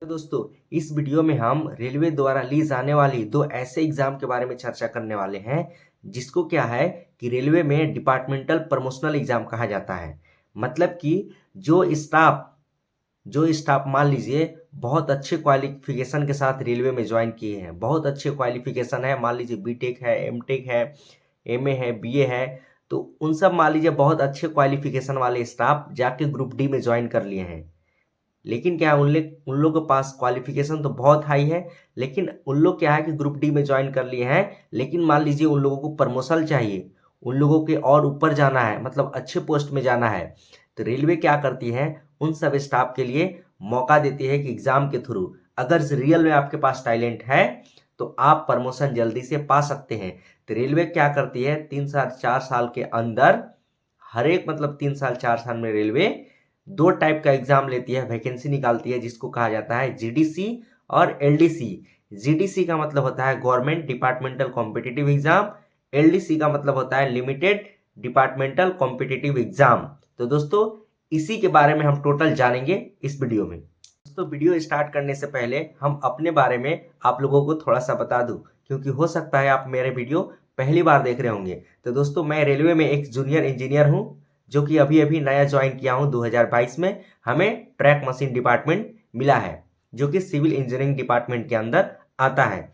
तो दोस्तों इस वीडियो में हम रेलवे द्वारा ली जाने वाली दो ऐसे एग्जाम के बारे में चर्चा करने वाले हैं जिसको क्या है कि रेलवे में डिपार्टमेंटल प्रमोशनल एग्जाम कहा जाता है। मतलब कि जो स्टाफ मान लीजिए बहुत अच्छे क्वालिफिकेशन के साथ रेलवे में ज्वाइन किए हैं, बहुत अच्छे क्वालिफिकेशन है, मान लीजिए बीटेक है, एमटेक है, एमए है, बीए है, तो उन सब मान लीजिए बहुत अच्छे क्वालिफिकेशन वाले स्टाफ जाके ग्रुप डी में ज्वाइन कर लिए हैं। लेकिन क्या है उन लोगों के पास क्वालिफिकेशन तो बहुत हाई है, लेकिन उन लोग क्या है कि ग्रुप डी में ज्वाइन कर लिए हैं, लेकिन मान लीजिए उन लोगों को प्रमोशन चाहिए, उन लोगों के और ऊपर जाना है, मतलब अच्छे पोस्ट में जाना है। तो रेलवे क्या करती है, उन सब स्टाफ के लिए मौका देती है कि एग्जाम के थ्रू अगर रियल में आपके पास टैलेंट है तो आप प्रमोशन जल्दी से पा सकते हैं। तो रेलवे क्या करती है, 3 साल 4 साल के अंदर हर एक मतलब 3 साल 4 साल में रेलवे दो टाइप का एग्जाम लेती है, वैकेंसी निकालती है, जिसको कहा जाता है जीडीसी और एलडीसी। जीडीसी का मतलब होता है government departmental competitive exam, LDC का मतलब होता है लिमिटेड डिपार्टमेंटल कॉम्पिटिटिव एग्जाम। तो दोस्तों इसी के बारे में हम टोटल जानेंगे इस वीडियो में। दोस्तों वीडियो स्टार्ट करने से पहले हम अपने बारे में आप लोगों को थोड़ा सा बता दूं, क्योंकि हो सकता है आप मेरे वीडियो पहली बार देख रहे होंगे। तो दोस्तों मैं रेलवे में एक जूनियर इंजीनियर हूं, जो कि अभी अभी नया ज्वाइन किया हूं 2022 में। हमें ट्रैक मशीन डिपार्टमेंट मिला है जो कि सिविल इंजीनियरिंग डिपार्टमेंट के अंदर आता है।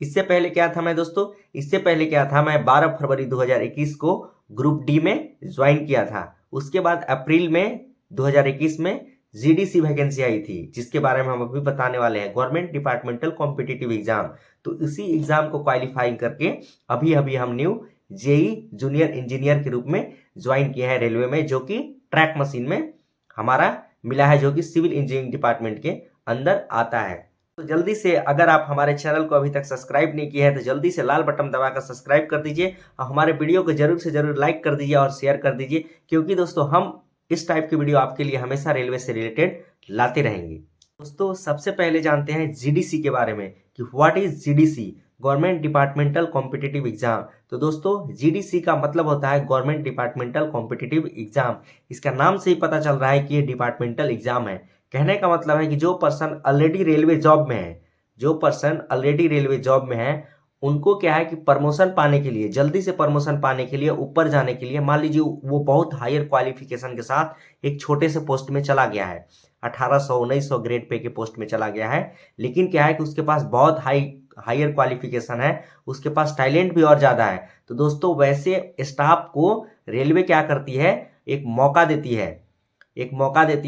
इससे पहले क्या था मैं 12 फरवरी 2021 को ग्रुप डी में ज्वाइन किया था। उसके बाद अप्रैल में 2021 में जीडीसी वैकेंसी आई थी, जिसके बारे में हम अभी बताने वाले हैं, गवर्नमेंट डिपार्टमेंटल कॉम्पिटिटिव एग्जाम। तो इसी एग्जाम को क्वालिफाई करके अभी अभी हम न्यू जेई जूनियर इंजीनियर के रूप में ज्वाइन किया है रेलवे में, जो कि ट्रैक मशीन में हमारा मिला है, जो कि सिविल इंजीनियरिंग डिपार्टमेंट के अंदर आता है। तो जल्दी से अगर आप हमारे चैनल को अभी तक सब्सक्राइब नहीं किया है तो जल्दी से लाल बटन दबाकर सब्सक्राइब कर दीजिए और हमारे वीडियो को जरूर से जरूर लाइक कर दीजिए और शेयर कर दीजिए, क्योंकि दोस्तों हम इस टाइप की वीडियो आपके लिए हमेशा रेलवे से रिलेटेड लाते रहेंगे। दोस्तों सबसे पहले जानते हैं जीडीसी के बारे में कि what is GDC, government departmental competitive exam. तो दोस्तों जीडीसी का मतलब होता है गवर्नमेंट डिपार्टमेंटल कॉम्पिटिटिव एग्जाम। इसका नाम से ही पता चल रहा है कि ये डिपार्टमेंटल एग्जाम है। कहने का मतलब है कि जो पर्सन ऑलरेडी रेलवे जॉब में है उनको क्या है कि प्रमोशन पाने के लिए, जल्दी से प्रमोशन पाने के लिए, ऊपर जाने के लिए, मान लीजिए वो बहुत हायर क्वालिफिकेशन के साथ एक छोटे से पोस्ट में चला गया है, 1800-1900 ग्रेड पे के पोस्ट में चला गया है, लेकिन क्या है कि उसके पास बहुत हायर क्वालिफिकेशन है, उसके पास टैलेंट भी और ज़्यादा है। तो दोस्तों वैसे स्टाफ को रेलवे क्या करती है, एक मौका देती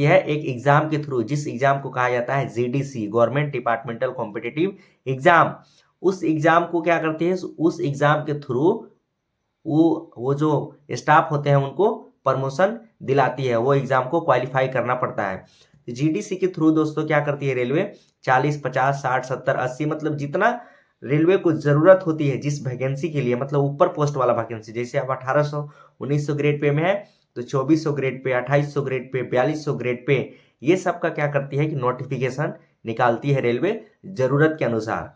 है एक एग्जाम के थ्रू, जिस एग्जाम को कहा जाता है GDC, government departmental competitive exam. उस एग्जाम को क्या करती है, उस एग्जाम के थ्रू वो जो स्टाफ होते हैं उनको प्रमोशन दिलाती है, वो एग्जाम को क्वालिफाई करना पड़ता है। जीडीसी के थ्रू दोस्तों क्या करती है रेलवे, 40, 50, 60, 70, 80, मतलब जितना रेलवे को जरूरत होती है जिस वैकेंसी के लिए, मतलब ऊपर पोस्ट वाला वैकेंसी, जैसे अब 1800-1900 ग्रेड पे में है तो 2400 grade pay, 2800 grade pay, 4200 grade pay, ये सब का क्या करती है कि नोटिफिकेशन निकालती है रेलवे जरूरत के अनुसार।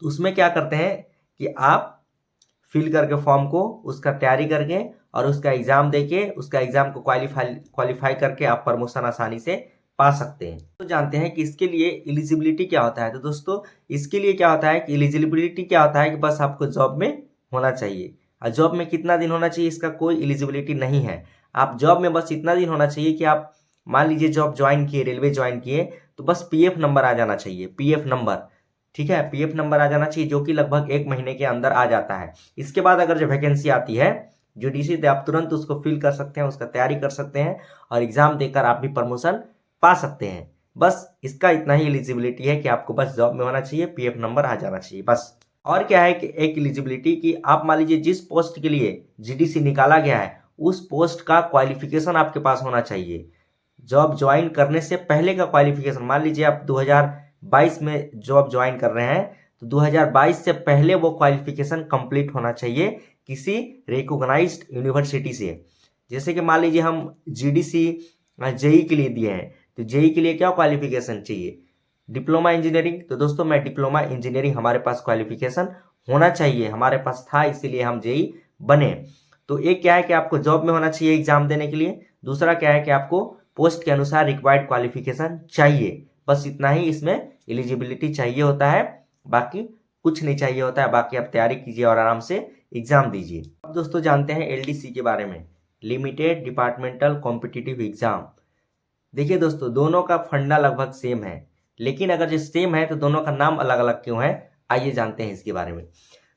तो उसमें क्या करते हैं कि आप फिल करके फॉर्म को, उसका तैयारी करके और उसका एग्जाम देके, उसका एग्जाम को क्वालिफाई करके आप प्रमोशन आसानी से पा सकते हैं। तो जानते हैं कि इसके लिए एलिजिबिलिटी क्या होता है। तो दोस्तों इसके लिए क्या होता है कि एलिजिबिलिटी क्या होता है कि बस आपको जॉब में होना चाहिए। और जॉब में कितना दिन होना चाहिए, इसका कोई एलिजिबिलिटी नहीं है। आप जॉब में बस इतना दिन होना चाहिए कि आप मान लीजिए जॉब ज्वाइन किए, रेलवे ज्वाइन किए, तो बस पीएफ नंबर आ जाना चाहिए, पीएफ नंबर, ठीक है, पीएफ नंबर आ जाना चाहिए, जो कि लगभग 1 महीने के अंदर आ जाता है। इसके बाद अगर जो वैकेंसी आती है जीडीसी, तो आप तुरंत उसको फिल कर सकते हैं, उसका तैयारी कर सकते हैं और एग्जाम देकर आप भी प्रमोशन पा सकते हैं। बस इसका इतना ही एलिजिबिलिटी है कि आपको बस जॉब में होना चाहिए, पीएफ नंबर आ जाना चाहिए बस। और क्या है कि एक एलिजिबिलिटी कि आप मान लीजिए जिस पोस्ट के लिए जीडीसी निकाला गया है उस पोस्ट का क्वालिफिकेशन आपके पास होना चाहिए। जॉब ज्वाइन करने से पहले का क्वालिफिकेशन, मान लीजिए आप 2022 में जॉब ज्वाइन कर रहे हैं तो 2022 से पहले वो क्वालिफिकेशन कंप्लीट होना चाहिए किसी रिकॉग्नाइज्ड यूनिवर्सिटी से। जैसे कि मान लीजिए हम जीडीसी जेई के लिए दिए हैं, तो जेई के लिए क्या क्वालिफिकेशन चाहिए, डिप्लोमा इंजीनियरिंग। तो दोस्तों मैं डिप्लोमा इंजीनियरिंग, हमारे पास क्वालिफिकेशन होना चाहिए, हमारे पास था, इसीलिए हम जेई बने। तो एक क्या है कि आपको जॉब में होना चाहिए एग्जाम देने के लिए, दूसरा क्या है कि आपको पोस्ट के अनुसार रिक्वायर्ड क्वालिफिकेशन चाहिए। बस इतना ही इसमें एलिजिबिलिटी चाहिए होता है, बाकी कुछ नहीं चाहिए होता है। बाकी आप तैयारी कीजिए और आराम से एग्जाम दीजिए। अब दोस्तों जानते हैं एलडीसी के बारे में, लिमिटेड डिपार्टमेंटल कॉम्पिटिटिव एग्जाम। देखिए दोस्तों, दोनों का फंडा लगभग सेम है, लेकिन अगर जो सेम है तो दोनों का नाम अलग अलग क्यों है, आइए जानते हैं इसके बारे में।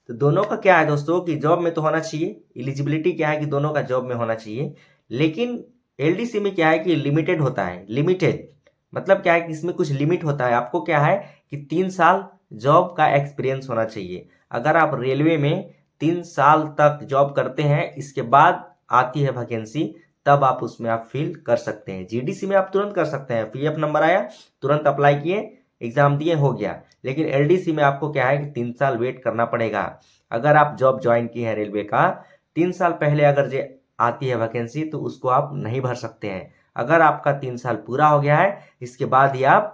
तो दोनों का क्या है दोस्तों कि जॉब में तो होना चाहिए, एलिजिबिलिटी क्या है कि दोनों का जॉब में होना चाहिए, लेकिन एलडीसी में क्या है कि लिमिटेड होता है। लिमिटेड मतलब क्या है कि इसमें कुछ लिमिट होता है। आपको क्या है कि 3 साल जॉब का एक्सपीरियंस होना चाहिए। अगर आप रेलवे में 3 साल तक जॉब करते हैं, इसके बाद आती है वैकेंसी, तब आप उसमें आप फिल कर सकते हैं। जीडीसी में आप तुरंत कर सकते हैं, पीएफ नंबर आया, तुरंत अप्लाई किए, एग्जाम दिए, हो गया। लेकिन एलडीसी में आपको क्या है कि 3 साल वेट करना पड़ेगा। अगर आप जॉब ज्वाइन किए हैं रेलवे का, 3 साल पहले अगर जो आती है वैकेंसी तो उसको आप नहीं भर सकते हैं। अगर आपका 3 साल पूरा हो गया है, इसके बाद ही आप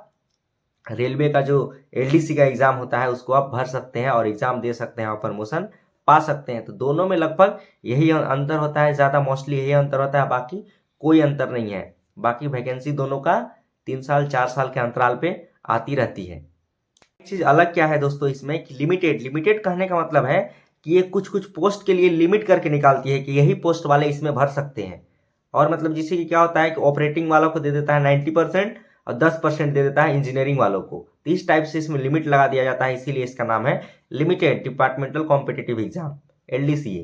रेलवे का जो एलडीसी का एग्जाम होता है उसको आप भर सकते हैं और एग्जाम दे सकते हैं और प्रमोशन पा सकते हैं। तो दोनों में लगभग यही अंतर होता है, ज़्यादा मोस्टली यही अंतर होता है, बाकी कोई अंतर नहीं है। बाकी वैकेंसी दोनों का 3 साल 4 साल के अंतराल पे आती रहती है। एक चीज़ अलग क्या है दोस्तों इसमें कि लिमिटेड, लिमिटेड कहने का मतलब है कि ये कुछ कुछ पोस्ट के लिए लिमिट करके निकालती है कि यही पोस्ट वाले इसमें भर सकते हैं। और मतलब जिससे कि क्या होता है कि ऑपरेटिंग वालों को दे देता है 90% और 10% दे देता है इंजीनियरिंग वालों को। तो इस टाइप से इसमें लिमिट लगा दिया जाता है, इसीलिए इसका नाम है limited departmental competitive exam, LDC.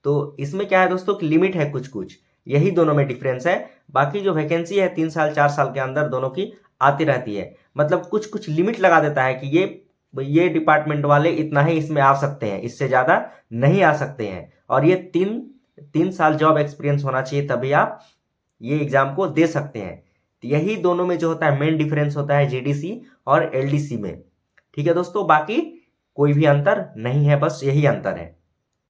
तो इसमें क्या है दोस्तों कि लिमिट है कुछ कुछ, यही दोनों में डिफरेंस है। बाकी जो वैकेंसी है 3 साल 4 साल के अंदर दोनों की आती रहती है। मतलब कुछ कुछ लिमिट लगा देता है कि ये डिपार्टमेंट वाले इतना ही इसमें आ सकते हैं, इससे ज़्यादा नहीं आ सकते हैं। और ये तीन साल जॉब एक्सपीरियंस होना चाहिए, तभी आप ये एग्जाम को दे सकते हैं। तो यही दोनों में जो होता है मेन डिफरेंस होता है जीडीसी और एलडीसी में। ठीक है दोस्तों, बाकी कोई भी अंतर नहीं है, बस यही अंतर है।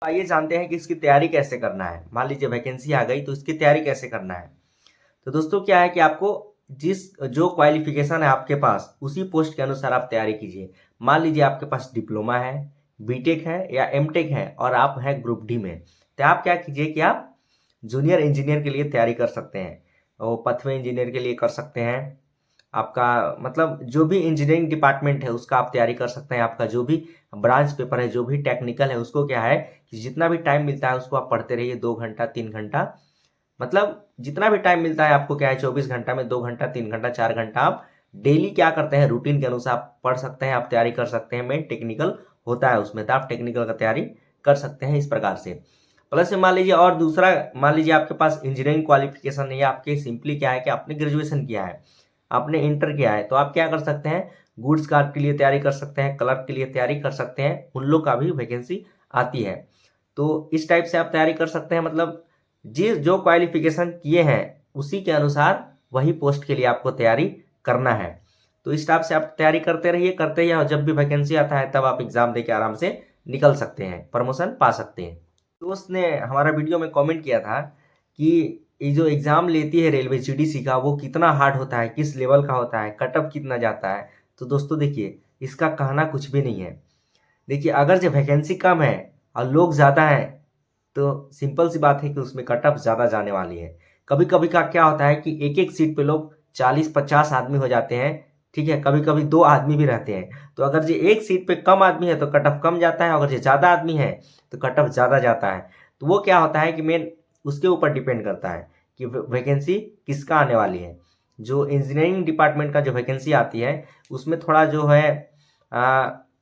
आइए जानते हैं कि इसकी तैयारी कैसे करना है। मान लीजिए वैकेंसी आ गई तो इसकी तैयारी कैसे करना है। तो दोस्तों क्या है कि आपको जो क्वालिफिकेशन है आपके पास, उसी पोस्ट के अनुसार आप तैयारी कीजिए। मान लीजिए आपके पास डिप्लोमा है, बीटेक है या एमटेक है और आप हैं ग्रुप डी में, तो आप क्या कीजिए कि आप जूनियर इंजीनियर के लिए तैयारी कर सकते हैं, वो पथवे इंजीनियर के लिए कर सकते हैं। आपका मतलब जो भी इंजीनियरिंग डिपार्टमेंट है उसका आप तैयारी कर सकते हैं। आपका जो भी ब्रांच पेपर है, जो भी टेक्निकल है, उसको क्या है कि जितना भी टाइम मिलता है उसको आप पढ़ते रहिए, 2 घंटा 3 घंटा, मतलब जितना भी टाइम मिलता है आपको क्या है 24 घंटा में 2 घंटा 3 घंटा 4 घंटा आप डेली क्या करते हैं रूटीन के अनुसार आप पढ़ सकते हैं, आप तैयारी कर सकते हैं। मेन टेक्निकल होता है उसमें, तो आप टेक्निकल का तैयारी कर सकते हैं इस प्रकार से। प्लस मान लीजिए और दूसरा, मान लीजिए आपके पास इंजीनियरिंग क्वालिफिकेशन नहीं है, आपके सिंपली क्या है कि आपने ग्रेजुएशन किया है, आपने इंटर किया है, तो आप क्या कर सकते हैं गुड्स कार्ड के लिए तैयारी कर सकते हैं, क्लर्क के लिए तैयारी कर सकते हैं, उन लोग का भी वैकेंसी आती है। तो इस टाइप से आप तैयारी कर सकते हैं। मतलब जो क्वालिफिकेशन किए हैं उसी के अनुसार वही पोस्ट के लिए आपको तैयारी करना है। तो इस टाइप से आप तैयारी करते रहिए और जब भी वैकेंसी आता है तब आप एग्जाम देके आराम से निकल सकते हैं, प्रमोशन पा सकते हैं। दोस्त ने हमारा वीडियो में कमेंट किया था कि ये जो एग्ज़ाम लेती है रेलवे जीडीसी का, वो कितना हार्ड होता है, किस लेवल का होता है, कटअप कितना जाता है। तो दोस्तों देखिए, इसका कहना कुछ भी नहीं है। देखिए अगर जो वैकेंसी कम है और लोग ज़्यादा हैं तो सिंपल सी बात है कि उसमें कटअप ज़्यादा जाने वाली है। कभी कभी का क्या होता है कि एक एक सीट पे लोग 40-50 आदमी हो जाते हैं, ठीक है, कभी कभी 2 आदमी भी रहते हैं। तो अगर जो एक सीट पे कम आदमी है तो कटअप कम जाता है, अगर जो ज़्यादा आदमी है तो कटअप ज़्यादा जाता है। तो वो क्या होता है कि मेन उसके ऊपर डिपेंड करता है कि वैकेंसी किसका आने वाली है। जो इंजीनियरिंग डिपार्टमेंट का जो वैकेंसी आती है उसमें थोड़ा जो है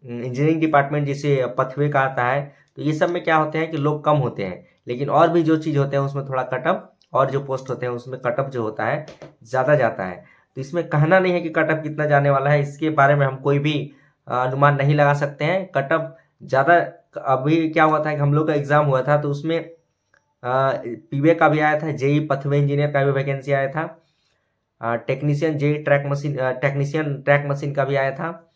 इंजीनियरिंग डिपार्टमेंट जैसे पथवे का आता है, तो ये सब में क्या होते हैं कि लोग कम होते हैं। लेकिन और भी जो चीज़ होते हैं उसमें थोड़ा कटअप, और जो पोस्ट होते हैं उसमें कटअप जो होता है ज़्यादा जाता है। तो इसमें कहना नहीं है कि कटअप कितना जाने वाला है, इसके बारे में हम कोई भी अनुमान नहीं लगा सकते हैं। कटअप ज़्यादा, अभी क्या हुआ था कि हम लोग का एग्ज़ाम हुआ था तो उसमें पीवे का भी आया था, जेई पथवे इंजीनियर का भी वैकेंसी आया था, technician JE track machine, technician track machine का भी आया था,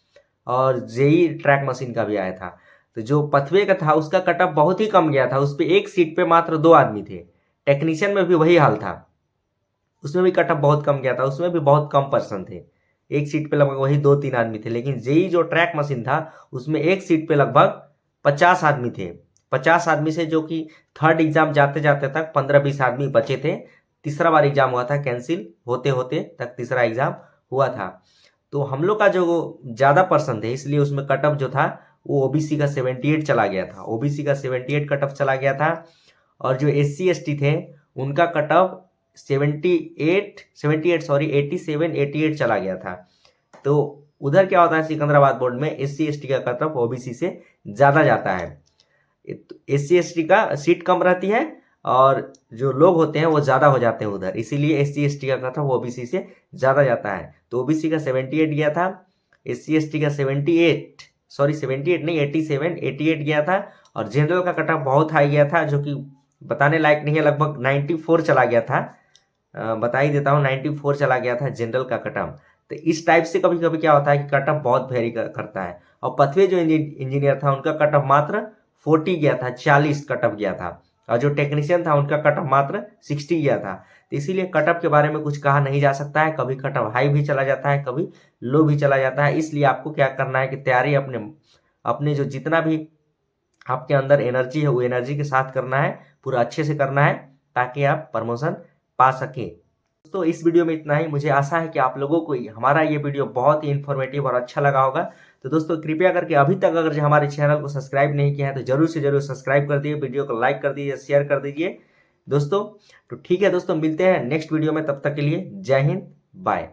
और जेई ट्रैक मशीन का भी आया था। तो जो पथवे का था उसका कटअप बहुत ही कम गया था, उस पर एक सीट पे मात्र 2 आदमी थे। टेक्नीशियन में भी वही हाल था, उसमें भी कटअप बहुत कम गया था, उसमें भी बहुत कम पर्सन थे, एक सीट पे लगभग वही 2-3 आदमी थे। लेकिन जेई जो ट्रैक मशीन था उसमें एक सीट पे लगभग 50 आदमी थे। 50 आदमी से जो कि थर्ड एग्जाम जाते जाते तक 15-20 आदमी बचे थे। तीसरा बार एग्जाम हुआ था, कैंसिल होते होते तक तीसरा एग्जाम हुआ था। तो हम लोग का जो ज़्यादा पर्सन थे इसलिए उसमें कट ऑफ जो था वो ओबीसी का 78 चला गया था, ओबीसी का 78 कट ऑफ चला गया था। और जो SC ST थे उनका कट ऑफ 87 88 चला गया था। तो उधर क्या होता है सिकंदराबाद बोर्ड में SC ST का कट ऑफ ओबीसी से ज़्यादा जाता है। SC ST का सीट कम रहती है और जो लोग होते हैं वो ज़्यादा हो जाते हैं उधर, इसीलिए SC ST का कट ऑफ ओबीसी से ज़्यादा जाता है। तो ओबीसी का 78 गया था, SC ST का 78 नहीं 88 गया था। और जनरल का कट ऑफ बहुत हाई गया था, जो कि बताने लायक नहीं है, लगभग 94 चला गया था। बता ही देता हूँ 94 चला गया था जनरल का कट ऑफ। तो इस टाइप से कभी कभी क्या होता है कि कट ऑफ बहुत वेरी करता है। और पथवे जो इंजीनियर था उनका कट ऑफ मात्र 40 गया था, 40 कट ऑफ गया था। और जो टेक्नीशियन था उनका कट ऑफ मात्र 60 गया था। तो इसीलिए कट ऑफ के बारे में कुछ कहा नहीं जा सकता है, कभी कट ऑफ हाई भी चला जाता है, कभी लो भी चला जाता है। इसलिए आपको क्या करना है कि तैयारी अपने जो जितना भी आपके अंदर एनर्जी है वो एनर्जी के साथ करना है, पूरा अच्छे से करना है, ताकि आप प्रमोशन पा सकें। दोस्तों इस वीडियो में इतना ही। मुझे आशा है कि आप लोगों को हमारा ये वीडियो बहुत ही इन्फॉर्मेटिव और अच्छा लगा होगा। तो दोस्तों कृपया करके अभी तक अगर जो हमारे चैनल को सब्सक्राइब नहीं किया है तो जरूर से जरूर सब्सक्राइब कर दीजिए, वीडियो को लाइक कर दीजिए, शेयर कर दीजिए दोस्तों। तो ठीक है दोस्तों, मिलते हैं नेक्स्ट वीडियो में, तब तक के लिए जय हिंद, बाय।